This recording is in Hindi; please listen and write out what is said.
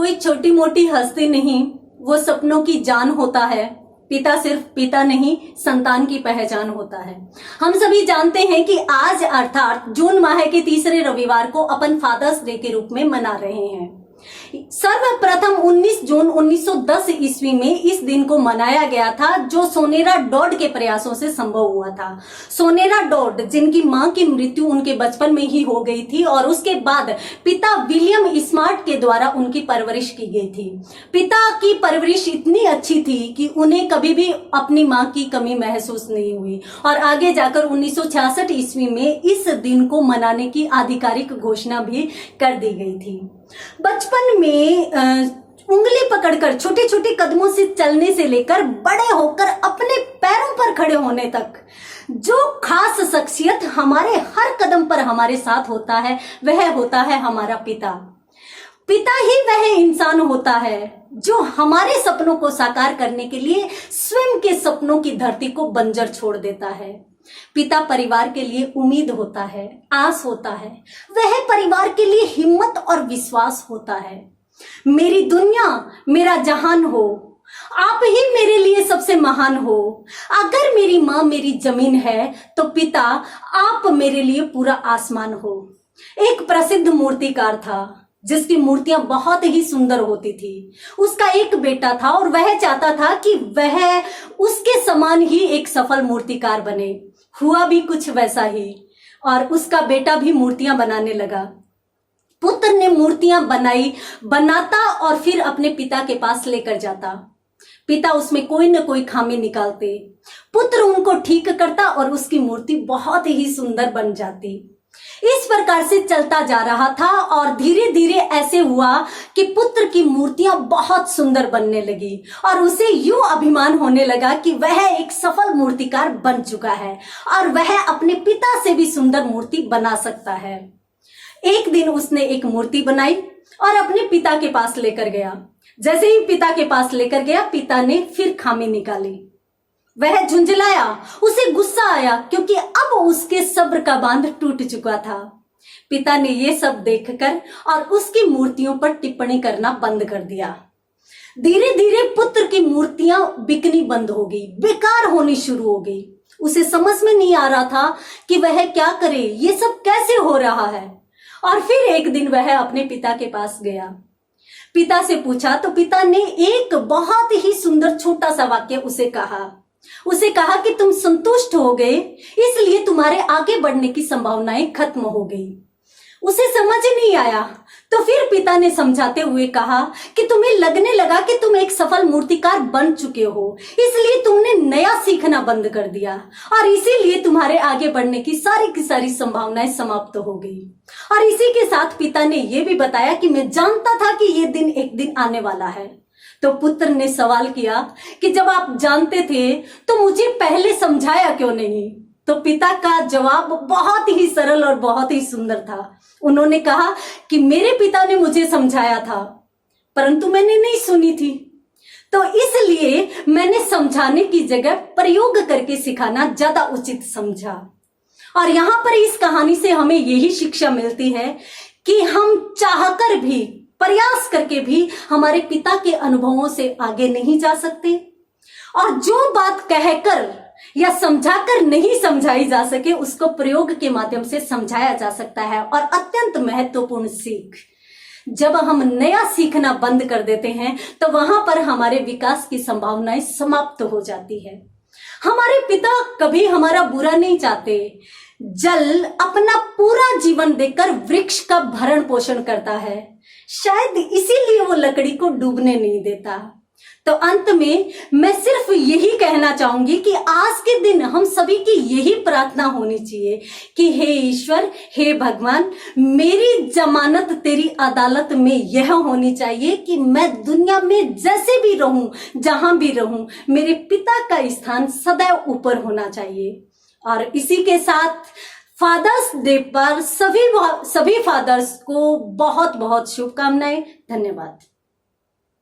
कोई छोटी मोटी हस्ती नहीं, वो सपनों की जान होता है। पिता सिर्फ पिता नहीं, संतान की पहचान होता है। हम सभी जानते हैं कि आज अर्थात जून माह के तीसरे रविवार को अपन फादर्स डे के रूप में मना रहे हैं। सर्वप्रथम 19 जून 1910 ईस्वी में इस दिन को मनाया गया था, जो सोनेरा डॉड के प्रयासों से संभव हुआ था। सोनेरा डॉड, जिनकी मां की मृत्यु उनके बचपन में ही हो गई थी और उसके बाद पिता विलियम स्मार्ट के द्वारा उनकी परवरिश की गई थी। पिता की परवरिश इतनी अच्छी थी कि उन्हें कभी भी अपनी मां की कमी महसूस नहीं हुई और आगे जाकर 1966 ईस्वी में इस दिन को मनाने की आधिकारिक घोषणा भी कर दी गई थी। बचपन में उंगली पकड़कर छोटे छोटे कदमों से चलने से लेकर बड़े होकर अपने पैरों पर खड़े होने तक जो खास शख्सियत हमारे हर कदम पर हमारे साथ होता है, वह होता है हमारा पिता। पिता ही वह इंसान होता है जो हमारे सपनों को साकार करने के लिए स्वयं के सपनों की धरती को बंजर छोड़ देता है। पिता परिवार के लिए उम्मीद होता है, आस होता है, वह परिवार के लिए हिम्मत और विश्वास होता है। मेरी दुनिया मेरा जहान हो, आप ही मेरे लिए सबसे महान हो। अगर मेरी मां मेरी जमीन है तो पिता आप मेरे लिए पूरा आसमान हो। एक प्रसिद्ध मूर्तिकार था जिसकी मूर्तियां बहुत ही सुंदर होती थी। उसका एक बेटा था और वह चाहता था कि वह उसके समान ही एक सफल मूर्तिकार बने। हुआ भी कुछ वैसा ही और उसका बेटा भी मूर्तियां बनाने लगा। पुत्र ने मूर्तियां बनाता और फिर अपने पिता के पास लेकर जाता। पिता उसमें कोई न कोई खामी निकालते, पुत्र उनको ठीक करता और उसकी मूर्ति बहुत ही सुंदर बन जाती। इस प्रकार से चलता जा रहा था और धीरे धीरे ऐसे हुआ कि पुत्र की मूर्तियां बहुत सुंदर बनने लगी और उसे यूं अभिमान होने लगा कि वह एक सफल मूर्तिकार बन चुका है और वह अपने पिता से भी सुंदर मूर्ति बना सकता है। एक दिन उसने एक मूर्ति बनाई और अपने पिता के पास लेकर गया। जैसे ही पिता के पास लेकर गया, पिता ने फिर खामी निकाली। वह झुंझलाया, उसे गुस्सा आया क्योंकि अब उसके सब्र का बांध टूट चुका था। पिता ने ये सब देखकर और उसकी मूर्तियों पर टिप्पणी करना बंद कर दिया। धीरे धीरे पुत्र की मूर्तियां बिकनी बंद हो गई, बेकार होनी शुरू हो गई। उसे समझ में नहीं आ रहा था कि वह क्या करे, ये सब कैसे हो रहा है। और फिर एक दिन वह अपने पिता के पास गया। पिता से पूछा तो पिता ने एक बहुत ही सुंदर छोटा सा वाक्य उसे कहा कि तुम संतुष्ट हो गए, इसलिए तुम्हारे आगे बढ़ने की संभावनाएं खत्म हो गई। उसे समझ नहीं आया तो फिर पिता ने समझाते हुए कहा कि तुम्हें लगने लगा कि तुम एक सफल मूर्तिकार बन चुके हो, इसलिए तुमने नया सीखना बंद कर दिया और इसीलिए तुम्हारे आगे बढ़ने की सारी संभावनाएं समाप्त हो गई। और इसी के साथ पिता ने यह भी बताया कि मैं जानता था कि ये दिन एक दिन आने वाला है। तो पुत्र ने सवाल किया कि जब आप जानते थे तो मुझे पहले समझाया क्यों नहीं। तो पिता का जवाब बहुत ही सरल और बहुत ही सुंदर था। उन्होंने कहा कि मेरे पिता ने मुझे समझाया था परंतु मैंने नहीं सुनी थी, तो इसलिए मैंने समझाने की जगह प्रयोग करके सिखाना ज्यादा उचित समझा। और यहाँ पर इस कहानी से हमें यही शिक्षा मिलती है कि हम चाहकर भी, प्रयास करके भी हमारे पिता के अनुभवों से आगे नहीं जा सकते और जो बात कहकर या समझाकर नहीं समझाई जा सके उसको प्रयोग के माध्यम से समझाया जा सकता है। और अत्यंत महत्वपूर्ण सीख, जब हम नया सीखना बंद कर देते हैं तो वहां पर हमारे विकास की संभावनाएं समाप्त हो जाती है। हमारे पिता कभी हमारा बुरा नहीं चाहते। जल अपना पूरा जीवन देकर वृक्ष का भरण पोषण करता है, शायद इसीलिए वो लकड़ी को डूबने नहीं देता। तो अंत में मैं सिर्फ यही कहना चाहूंगी कि आज के दिन हम सभी की यही प्रार्थना होनी चाहिए कि हे ईश्वर, हे भगवान, मेरी जमानत तेरी अदालत में यह होनी चाहिए कि मैं दुनिया में जैसे भी रहूं, जहां भी रहूं, मेरे पिता का स्थान सदैव ऊपर होना चाहिए। और इसी के साथ फादर्स डे पर सभी फादर्स को बहुत बहुत शुभकामनाएं। धन्यवाद।